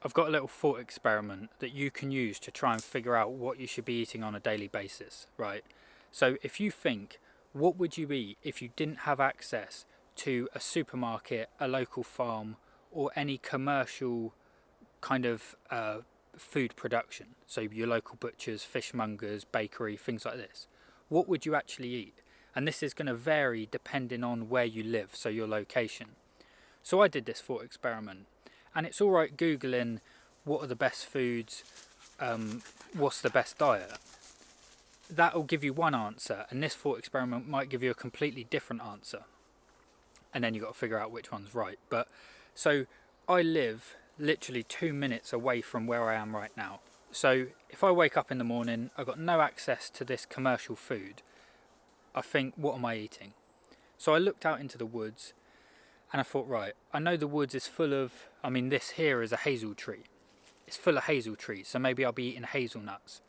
I've got a little thought experiment that you can use to try and figure out what you should be eating on a daily basis, right? So if you think, what would you eat if you didn't have access to a supermarket, a local farm, or any commercial kind of food production? So your local butchers, fishmongers, bakery, things like this. What would you actually eat? And this is going to vary depending on where you live, so your location. So I did this thought experiment, and it's all right Googling what are the best foods, what's the best diet. That'll give you one answer, and this thought experiment might give you a completely different answer. And then you've got to figure out which one's right. But so I live literally 2 minutes away from where I am right now. So if I wake up in the morning, I've got no access to this commercial food. I think, what am I eating? So I looked out into the woods and I thought, right, I know the woods is full of, this here is a hazel tree. It's full of hazel trees, so maybe I'll be eating hazelnuts.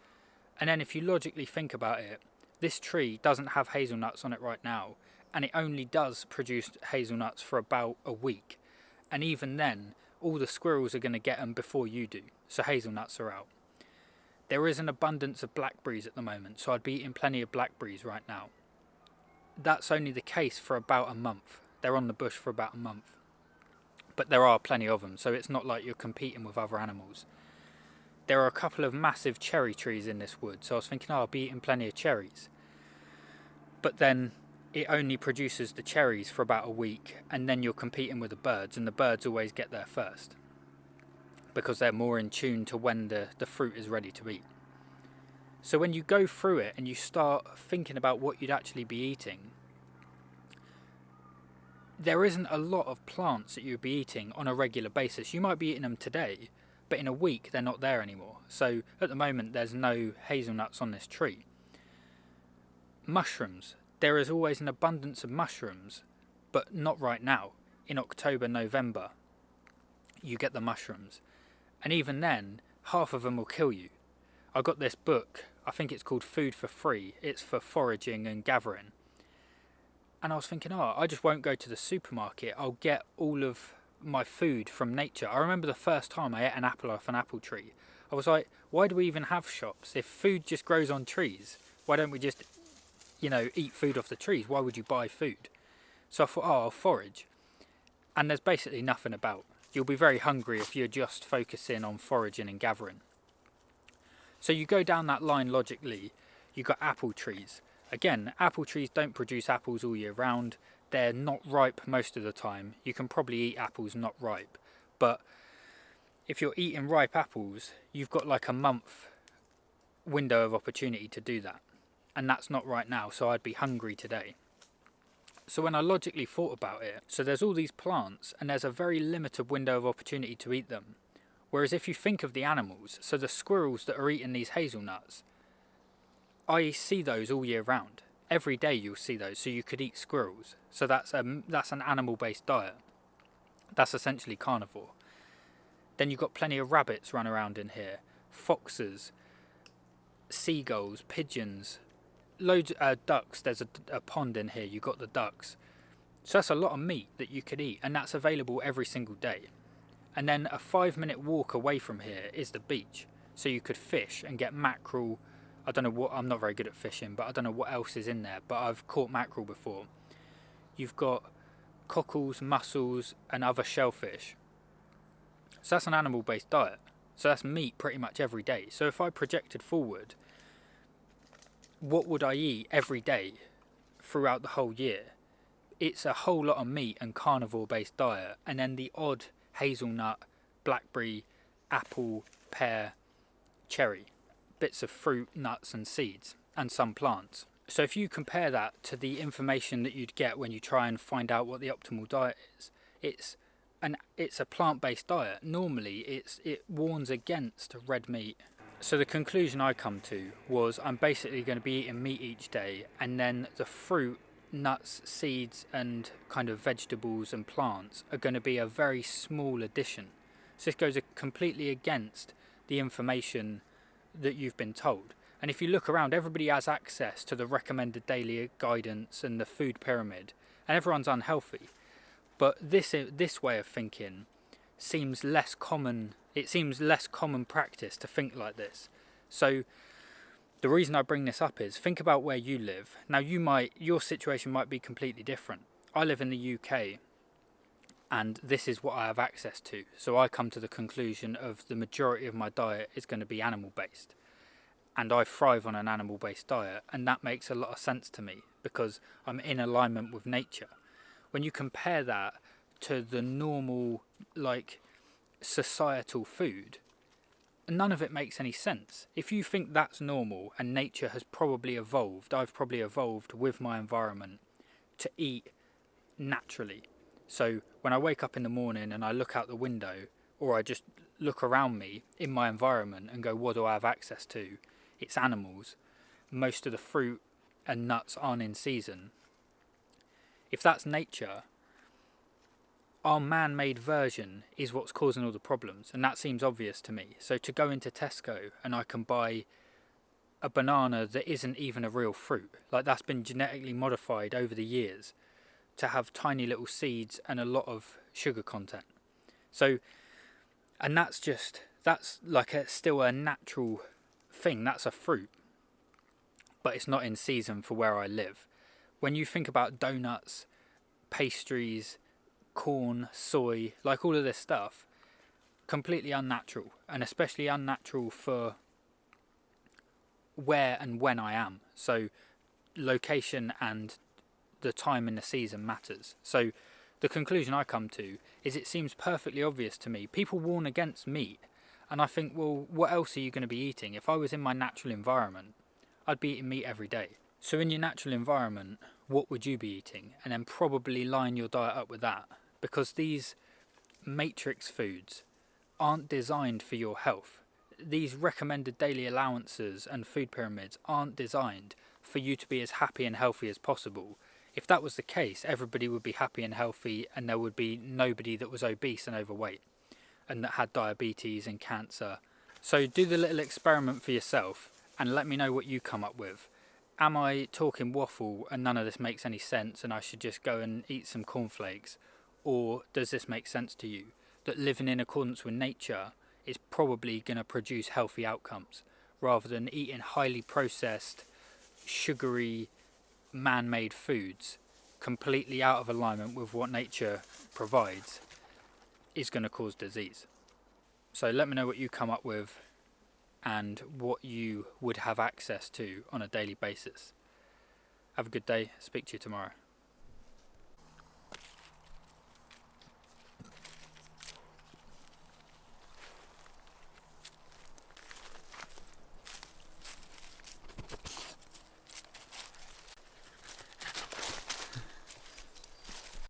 And then if you logically think about it, this tree doesn't have hazelnuts on it right now, and it only does produce hazelnuts for about a week. And even then, all the squirrels are going to get them before you do, so hazelnuts are out. There is an abundance of blackberries at the moment, so I'd be eating plenty of blackberries right now. That's only the case for about a month. They're on the bush for about a month. But there are plenty of them, so it's not like you're competing with other animals. There are a couple of massive cherry trees in this wood, so I was thinking, I'll be eating plenty of cherries. But then it only produces the cherries for about a week, and then you're competing with the birds, and the birds always get there first, because they're more in tune to when the fruit is ready to eat. So when you go through it and you start thinking about what you'd actually be eating, there isn't a lot of plants that you'd be eating on a regular basis. You might be eating them today, but in a week they're not there anymore. So at the moment there's no hazelnuts on this tree. Mushrooms. There is always an abundance of mushrooms, but not right now. In October, November, you get the mushrooms. And even then, half of them will kill you. I got this book, I think it's called Food for Free. It's for foraging and gathering. And I was thinking, I just won't go to the supermarket. I'll get all of my food from nature. I remember the first time I ate an apple off an apple tree. I was like, why do we even have shops? If food just grows on trees, why don't we just, eat food off the trees? Why would you buy food? So I thought, I'll forage. And there's basically nothing about. You'll be very hungry if you're just focusing on foraging and gathering. So you go down that line logically, you've got apple trees. Again, apple trees don't produce apples all year round. They're not ripe most of the time. You can probably eat apples not ripe. But if you're eating ripe apples, you've got like a month window of opportunity to do that. And that's not right now, so I'd be hungry today. So when I logically thought about it, so there's all these plants and there's a very limited window of opportunity to eat them. Whereas if you think of the animals, so the squirrels that are eating these hazelnuts, I see those all year round. Every day you'll see those, so you could eat squirrels. So that's an animal-based diet. That's essentially carnivore. Then you've got plenty of rabbits run around in here, foxes, seagulls, pigeons, loads of ducks. There's a pond in here, you've got the ducks. So that's a lot of meat that you could eat, and that's available every single day. And then a 5-minute walk away from here is the beach. So you could fish and get mackerel. I don't know what, I'm not very good at fishing, but I don't know what else is in there, but I've caught mackerel before. You've got cockles, mussels, and other shellfish. So that's an animal-based diet. So that's meat pretty much every day. So if I projected forward, what would I eat every day throughout the whole year? It's a whole lot of meat and carnivore-based diet, and then the odd hazelnut, blackberry, apple, pear, cherry, bits of fruit, nuts and seeds, and some plants. So if you compare that to the information that you'd get when you try and find out what the optimal diet is, it's a plant-based diet. Normally it warns against red meat. So the conclusion I come to was I'm basically going to be eating meat each day, and then the fruit, nuts, seeds and kind of vegetables and plants are going to be a very small addition. So this goes completely against the information that you've been told. And if you look around, everybody has access to the recommended daily guidance and the food pyramid, and everyone's unhealthy. But this way of thinking seems less common. It seems less common practice to think like this. So the reason I bring this up is, think about where you live. Now your situation might be completely different. I live in the UK, and this is what I have access to. So I come to the conclusion of the majority of my diet is going to be animal based. And I thrive on an animal based diet, and that makes a lot of sense to me because I'm in alignment with nature. When you compare that to the normal, like, societal food, none of it makes any sense. If you think that's normal and nature has probably evolved, I've probably evolved with my environment to eat naturally. So when I wake up in the morning and I look out the window, or I just look around me in my environment and go, what do I have access to? It's animals. Most of the fruit and nuts aren't in season. If that's nature, our man-made version is what's causing all the problems, and that seems obvious to me. So to go into Tesco and I can buy a banana that isn't even a real fruit, like that's been genetically modified over the years to have tiny little seeds and a lot of sugar content. So, and that's like still a natural thing. That's a fruit, but it's not in season for where I live. When you think about donuts, pastries, corn, soy, like all of this stuff, completely unnatural, and especially unnatural for where and when I am. So location and the time in the season matters. So the conclusion I come to is, it seems perfectly obvious to me. People warn against meat, and I think, well, what else are you going to be eating? If I was in my natural environment, I'd be eating meat every day. So in your natural environment, what would you be eating? And then probably line your diet up with that, because these matrix foods aren't designed for your health. These recommended daily allowances and food pyramids aren't designed for you to be as happy and healthy as possible. If that was the case, everybody would be happy and healthy, and there would be nobody that was obese and overweight and that had diabetes and cancer. So do the little experiment for yourself and let me know what you come up with. Am I talking waffle and none of this makes any sense and I should just go and eat some cornflakes? Or does this make sense to you? That living in accordance with nature is probably going to produce healthy outcomes, rather than eating highly processed, sugary, man-made foods completely out of alignment with what nature provides is going to cause disease. So let me know what you come up with and what you would have access to on a daily basis. Have a good day. Speak to you tomorrow.